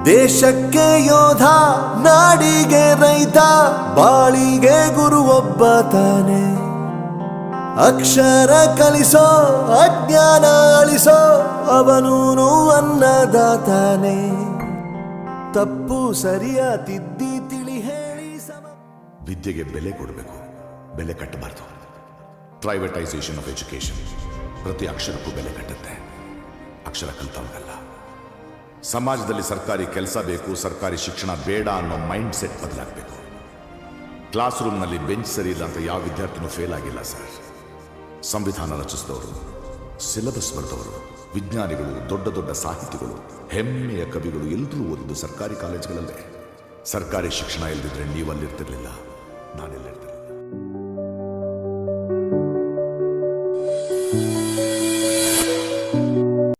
ದೇಶಕ್ಕೆ ಯೋಧ, ನಾಡಿಗೆ ರೈತ, ಬಾಳಿಗೆ ಗುರು ಒಬ್ಬ ತಾನೆ. ಅಕ್ಷರ ಕಲಿಸೋ, ಅಜ್ಞಾನ ಅಳಿಸೋ, ಅವನೂನು ಅನ್ನದಾತಾನೆ. ತಪ್ಪು ಸರಿಯ ತಿದ್ದಿ ತಿಳಿ ಹೇಳಿ ವಿದ್ಯೆಗೆ ಬೆಲೆ ಕೊಡಬೇಕು, ಬೆಲೆ ಕಟ್ಟಬಾರ್ದು. ಪ್ರೈವೇಟೈಸೇಷನ್ ಆಫ್ ಎಜುಕೇಶನ್ ಪ್ರತಿ ಅಕ್ಷರಕ್ಕೂ ಬೆಲೆ ಕಟ್ಟುತ್ತೆ, ಅಕ್ಷರ ಕಲಿತವ್ರಿಗಲ್ಲ. ಸಮಾಜದಲ್ಲಿ ಸರ್ಕಾರಿ ಕೆಲಸ ಬೇಕು, ಸರ್ಕಾರಿ ಶಿಕ್ಷಣ ಬೇಡ ಅನ್ನೋ ಮೈಂಡ್ ಸೆಟ್ ಬದಲಾಗಬೇಕು. ಕ್ಲಾಸ್ ರೂಮ್ನಲ್ಲಿ ಬೆಂಚ್ ಸರಿ ಇಲ್ಲ ಅಂತ ಯಾವ ವಿದ್ಯಾರ್ಥಿನೂ ಫೇಲ್ ಆಗಿಲ್ಲ ಸರ್. ಸಂವಿಧಾನ ರಚಿಸಿದವರು, ಸಿಲೆಬಸ್ ಬರೆದವರು, ವಿಜ್ಞಾನಿಗಳು, ದೊಡ್ಡ ದೊಡ್ಡ ಸಾಹಿತಿಗಳು, ಹೆಮ್ಮೆಯ ಕವಿಗಳು ಎಲ್ಲರೂ ಓದಿದ್ದು ಸರ್ಕಾರಿ ಕಾಲೇಜುಗಳಲ್ಲೇ. ಸರ್ಕಾರಿ ಶಿಕ್ಷಣ ಇಲ್ಲದಿದ್ರೆ ನೀವಲ್ಲಿರ್ತಿರ್ಲಿಲ್ಲ, ನಾನೆಲ್ಲಿರ್ತಿರ್ಲಿಲ್ಲ.